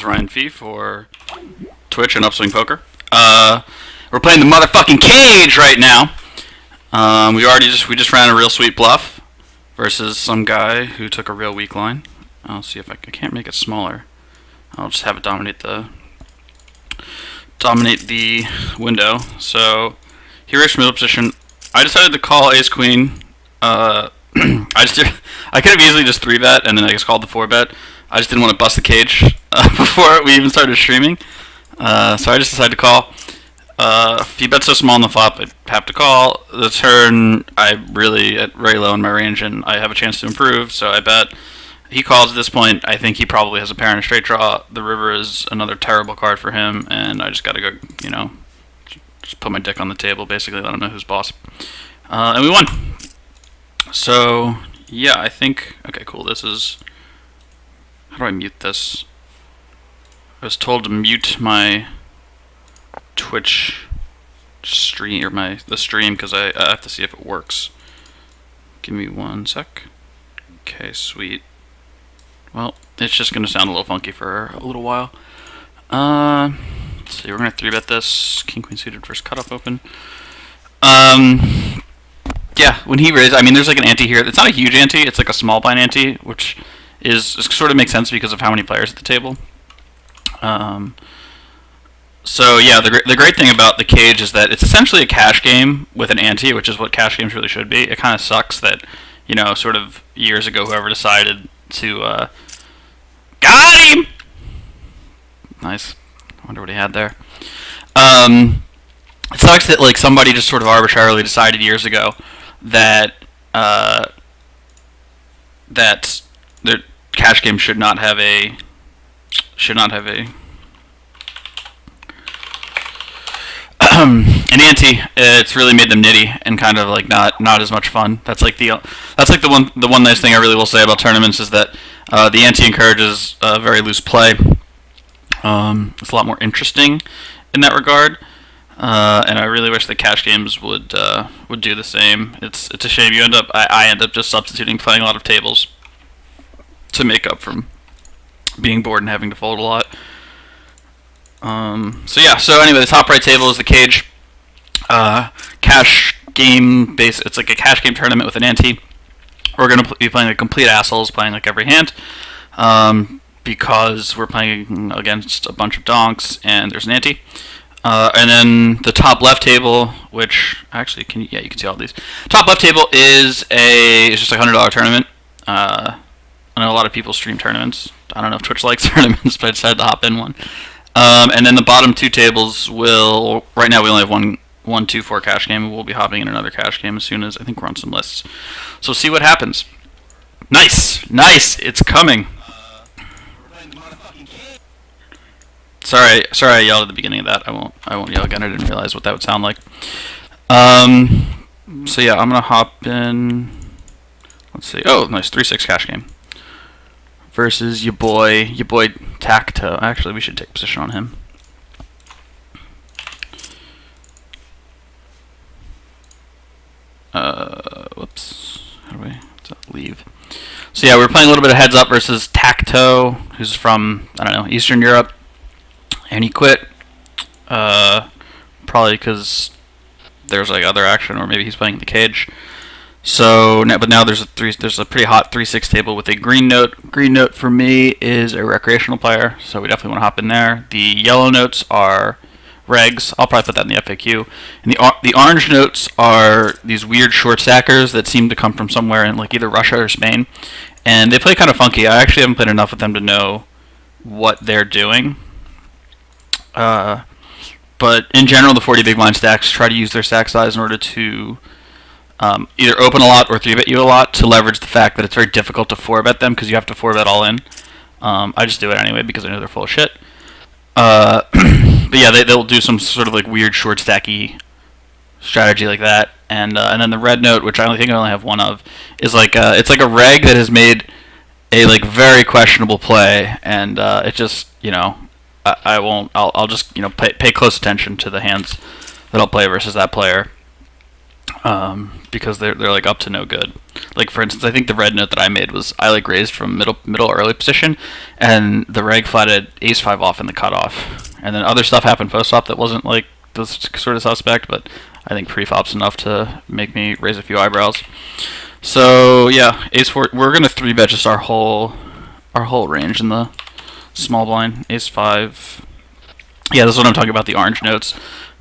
Ryan Fee for Twitch and Upswing Poker. We're playing the motherfucking cage right now. We just ran a real sweet bluff versus some guy who took a real weak line. I'll see if I can't make it smaller. I'll just have it dominate the window. So he raised from middle position. I decided to call Ace Queen. I could have easily just 3-bet and then I just called the 4-bet. I just didn't want to bust the cage before we even started streaming. So I just decided to call. If he bets so small on the flop, I'd have to call. The turn, I'm really at very low in my range, and I have a chance to improve, so I bet. He calls at this point. I think he probably has a pair and a straight draw. The river is another terrible card for him, and I just got to go, just put my dick on the table, basically, let him know who's boss. And we won. So, yeah, I think... Okay, cool, this is... How do I mute this? I was told to mute my Twitch stream, or the stream, because I have to see if it works. Give me 1 sec. Okay, sweet. Well, it's just going to sound a little funky for a little while. Let's see, we're going to 3-bet this. King, Queen suited, first cutoff open. Yeah, when he raised, there's like an ante here. It's not a huge ante, it's like a small blind ante, which sort of makes sense because of how many players at the table. So yeah, the great thing about the cage is that it's essentially a cash game with an ante, which is what cash games really should be. It kind of sucks that, sort of years ago, whoever decided to, got him! Nice. I wonder what he had there. It sucks that, like, somebody just sort of arbitrarily decided years ago that, that the cash game should not have an ante. It's really made them nitty and kind of like not as much fun. That's like the one nice thing I really will say about tournaments is that the ante encourages very loose play. It's a lot more interesting in that regard, and I really wish that cash games would do the same. It's a shame I end up just substituting playing a lot of tables to make up from being bored and having to fold a lot. So anyway, the top right table is the cage. Cash game base. It's like a cash game tournament with an ante. We're going to be playing like complete assholes, playing like every hand, because we're playing against a bunch of donks and there's an ante. And then the top left table, which actually you can see all these. Top left table is just a $100 tournament. I know a lot of people stream tournaments. I don't know if Twitch likes tournaments, but I decided to hop in one. And then the bottom two tables right now we only have one 2-4 cash game. We'll be hopping in another cash game as soon as, I think we're on some lists. So see what happens. Nice, it's coming. Sorry I yelled at the beginning of that. I won't yell again. I didn't realize what that would sound like. So yeah, I'm gonna hop in. Let's see. Oh, nice 3-6 cash game. Versus your boy Tacto. Actually, we should take position on him. Whoops. How do we leave? So yeah, we're playing a little bit of heads up versus Tacto, who's from, I don't know, Eastern Europe, and he quit. Probably because there's like other action, or maybe he's playing the cage. So, but now there's a pretty hot 3-6 table with a green note. Green note for me is a recreational player, so we definitely want to hop in there. The yellow notes are regs. I'll probably put that in the FAQ. And the orange notes are these weird short stackers that seem to come from somewhere in like either Russia or Spain, and they play kind of funky. I actually haven't played enough with them to know what they're doing. But in general, the 40 big blind stacks try to use their stack size in order to either open a lot or 3-bet you a lot to leverage the fact that it's very difficult to 4-bet them because you have to 4-bet all in. I just do it anyway because I know they're full of shit. But yeah, they'll do some sort of like weird short stacky strategy like that. And then the red note, which I think I only have one of, is like it's like a reg that has made a like very questionable play, and it just I'll just pay close attention to the hands that I'll play versus that player. because they're like up to no good. Like for instance, I think the red note that I made was I like raised from middle early position, and the reg flatted ace five off in the cutoff, and then other stuff happened post flop that wasn't like this sort of suspect, but I think pre-flop's enough to make me raise a few eyebrows. So yeah, ace four. We're gonna three bet just our whole range in the small blind. Ace five. Yeah, this is what I'm talking about. The orange notes.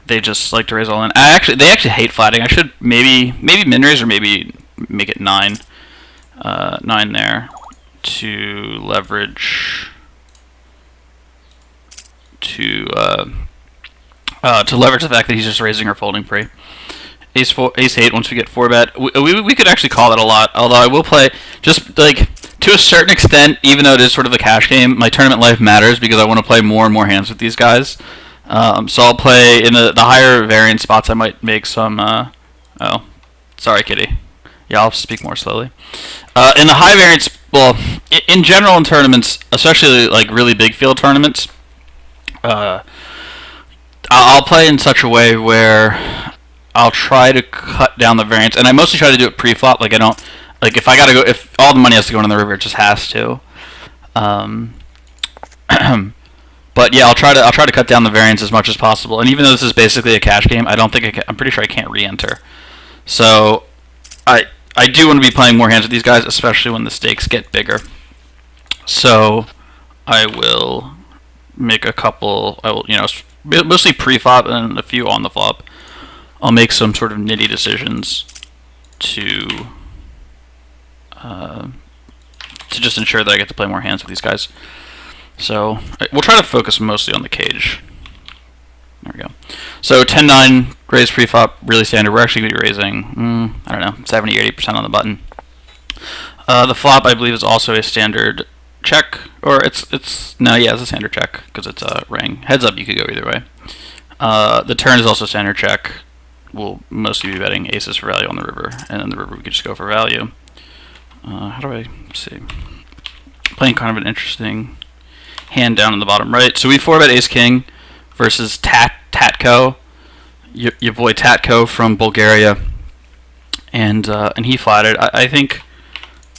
They just like to raise all in. They actually hate flatting. I should maybe min raise or maybe make it 9 there to leverage to leverage the fact that he's just raising or folding pre. Ace four, ace eight. Once we get four bet, we could actually call that a lot. Although I will play just like to a certain extent, even though it is sort of a cash game. My tournament life matters because I want to play more and more hands with these guys. So I'll play in the higher variance spots. I might make some. Oh, sorry, Kitty. Yeah, I'll speak more slowly. In the high variance, well, in general in tournaments, especially like really big field tournaments, I'll play in such a way where I'll try to cut down the variance, and I mostly try to do it pre-flop. Like I don't like if I gotta go, if all the money has to go in the river, it just has to. But yeah, I'll try to cut down the variance as much as possible. And even though this is basically a cash game, I don't think I'm pretty sure I can't re-enter. So I do want to be playing more hands with these guys, especially when the stakes get bigger. So I will make a couple. I will mostly pre-flop and a few on the flop. I'll make some sort of nitty decisions to just ensure that I get to play more hands with these guys. So we'll try to focus mostly on the cage. There we go. So 10-9 raise pre-flop, really standard. We're actually going to be raising, I don't know, 70-80% on the button. The flop, I believe, is also a standard check, or it's a standard check because it's a ring. Heads up, you could go either way. The turn is also standard check. We'll mostly be betting aces for value on the river, and then the river we could just go for value. How do I see? Playing kind of an interesting hand down in the bottom right. So we 4-bet ace king versus Tatko, your boy Tatko from Bulgaria, and he flatted. I think.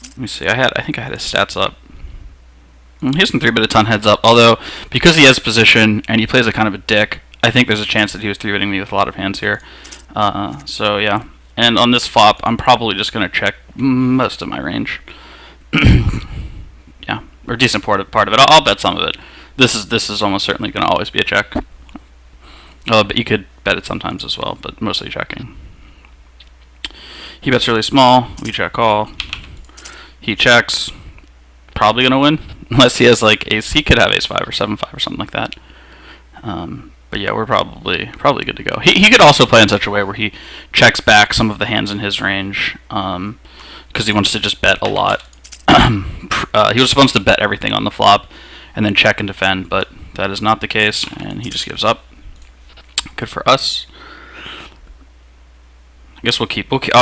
Let me see. I think I had his stats up. He hasn't 3-bet a ton heads up. Although because he has position and he plays a kind of a dick, I think there's a chance that he was 3-betting me with a lot of hands here. So yeah. And on this flop, I'm probably just gonna check most of my range. Yeah, or a decent part of it. I'll bet some of it. This is almost certainly gonna always be a check. But you could bet it sometimes as well, but mostly checking. He bets really small. We check call. He checks. Probably gonna win, unless he has like ace. He could have ace 5 or 7-5 or something like that. But yeah, we're probably good to go. He could also play in such a way where he checks back some of the hands in his range, because he wants to just bet a lot. He was supposed to bet everything on the flop and then check and defend, but that is not the case, and he just gives up. Good for us. I guess I'll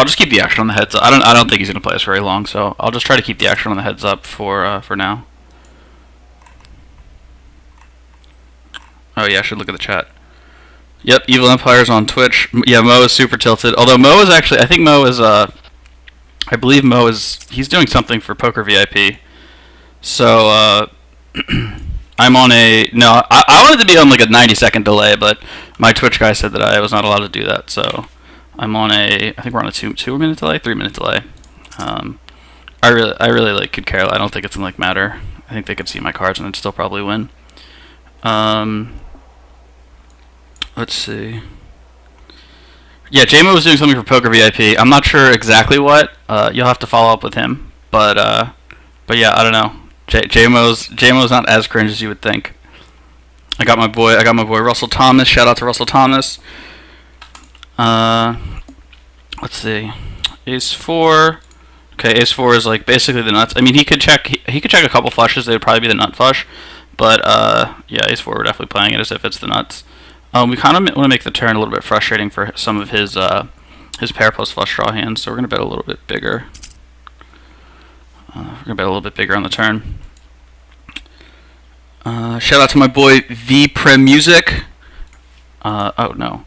just keep the action on the heads up. I don't think he's gonna play us very long, so I'll just try to keep the action on the heads up for now. Oh yeah, I should look at the chat. Yep, Evil Empire's on Twitch. Yeah, Mo is super tilted. Although Mo is actually, I think Mo is I believe Mo is, he's doing something for Poker VIP. So I'm on a, no, I wanted to be on like a 90-second delay, but my Twitch guy said that I was not allowed to do that, so I'm on a, I think we're on a 2-minute delay, 3-minute delay. I really like could care. I don't think it's gonna like matter. I think they could see my cards and I'd still probably win. Let's see. Yeah, JMO was doing something for Poker VIP. I'm not sure exactly what. You'll have to follow up with him. But yeah, I don't know. JMO's not as cringe as you would think. I got my boy Russell Thomas. Shout out to Russell Thomas. Let's see. Ace 4. Okay, Ace 4 is like basically the nuts. I mean, he could check a couple flushes. They would probably be the nut flush. But yeah, Ace 4 we're definitely playing it as if it's the nuts. We kind of want to make the turn a little bit frustrating for some of his pair plus flush draw hands, so we're going to bet a little bit bigger. We're going to bet a little bit bigger on the turn. Shout out to my boy V Prem Music. Oh no,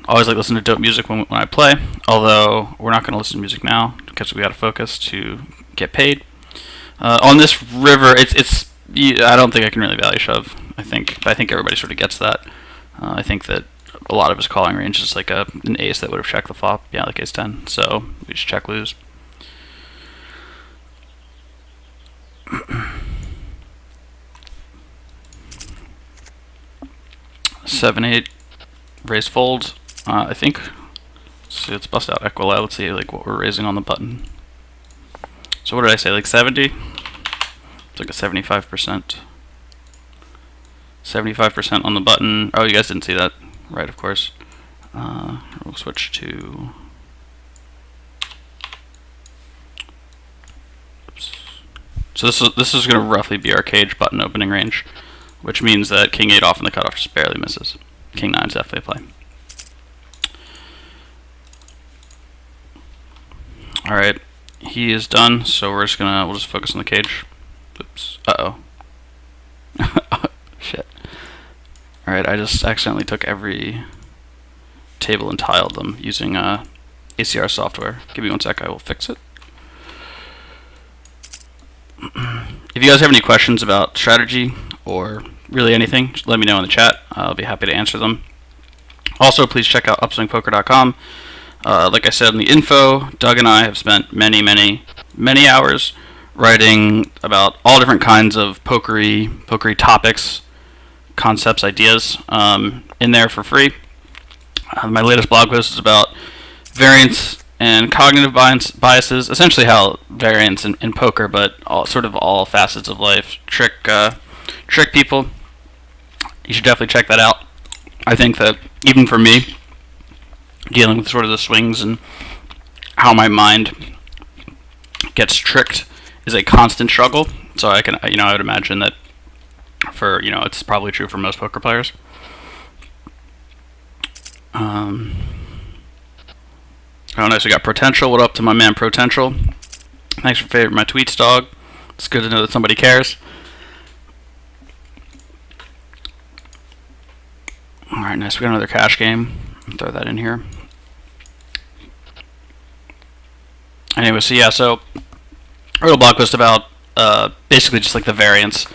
always like listen to dope music when I play. Although we're not going to listen to music now because we got to focus to get paid. On this river, it's I don't think I can really value shove. I think everybody sort of gets that. I think that a lot of his calling range is like an ace that would have checked the flop, yeah, like ace 10. So we just check lose. Seven, eight, raise fold. I think. Let's bust out Equilab. Let's see like what we're raising on the button. So what did I say? Like 70? It's like a 75%. 75% on the button. Oh, you guys didn't see that, right? Of course. We'll switch to. Oops. So this is going to roughly be our cage button opening range, which means that King 8 off and the cutoff just barely misses. King 9 is definitely a play. All right, he is done. So we'll just focus on the cage. Oops. Uh oh. Shit. All right, I just accidentally took every table and tiled them using ACR software. Give me 1 sec. I will fix it. If you guys have any questions about strategy or really anything, just let me know in the chat. I'll be happy to answer them. Also, please check out upswingpoker.com. Like I said in the info, Doug and I have spent many hours writing about all different kinds of pokery topics, concepts, ideas in there for free. My latest blog post is about variance and cognitive biases, essentially how variance in poker, but all facets of life trick people. You should definitely check that out. I think that even for me, dealing with sort of the swings and how my mind gets tricked is a constant struggle. So I would imagine that it's probably true for most poker players. Oh, nice. We got Potential. What up to my man Potential? Thanks for favoriting my tweets, dog. It's good to know that somebody cares. Alright, nice. We got another cash game. Throw that in here. Anyway, so I wrote a blog post about basically just like the variance,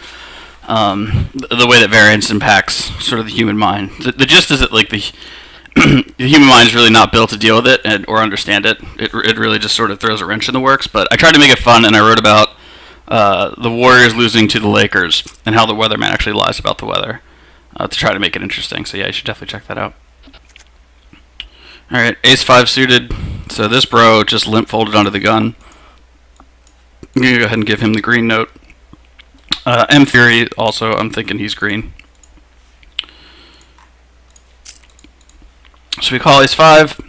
the way that variance impacts sort of the human mind. The gist is that like the human mind is really not built to deal with it or understand it. It really just sort of throws a wrench in the works. But I tried to make it fun, and I wrote about the Warriors losing to the Lakers and how the weatherman actually lies about the weather to try to make it interesting. So yeah, you should definitely check that out. All right, ace 5 suited. So this bro just limp folded onto the gun. I'm gonna go ahead and give him the green note. M Fury also, I'm thinking he's green. So we call ace 5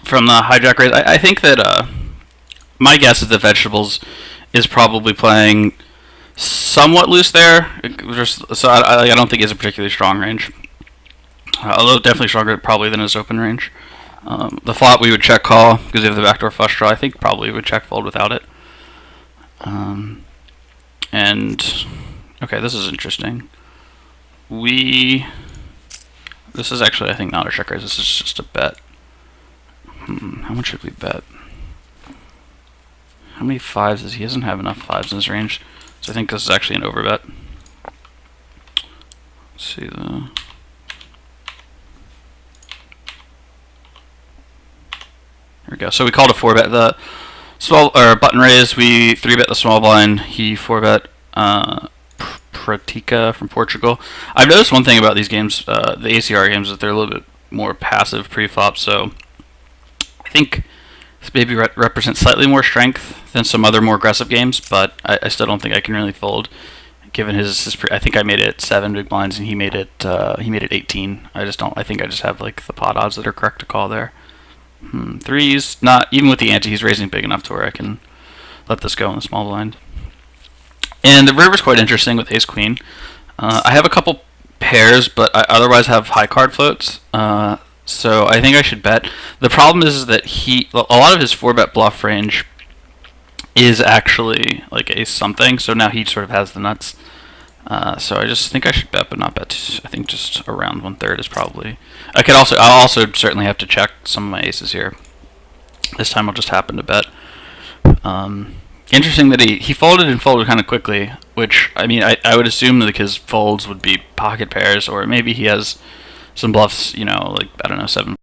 from the hijack raise. I think that my guess is that Vegetables is probably playing somewhat loose there. So I don't think it's a particularly strong range. Although definitely stronger probably than his open range. The flop we would check call because we have the backdoor flush draw. I think probably we would check fold without it. And okay, this is interesting. This is actually, I think, not a check raise. This is just a bet. How much should we bet? How many 5s is he? Doesn't have enough 5s in his range, so I think this is actually an overbet. Let's see the. Here we go. So we called a 4-bet. The small or button raise. We 3-bet the small blind. He 4-bet. Pratica from Portugal. I've noticed one thing about these games, the ACR games, that they're a little bit more passive pre-flop. So I think this maybe represents slightly more strength than some other more aggressive games, but I still don't think I can really fold. Given his I think I made it 7 big blinds and he made it 18. I think I just have like the pot odds that are correct to call there. 3s, not even with the ante, he's raising big enough to where I can let this go in the small blind. And the river's quite interesting with ace queen. I have a couple pairs, but I otherwise have high card floats. So I think I should bet. The problem is that a lot of his 4-bet bluff range is actually like ace something. So now he sort of has the nuts. So I just think I should bet, but not bet. I think just around 1/3 is probably. I'll also certainly have to check some of my aces here. This time I'll just happen to bet. Interesting that he folded and folded kind of quickly, which, I mean, I would assume that his folds would be pocket pairs, or maybe he has some bluffs, like, I don't know, 7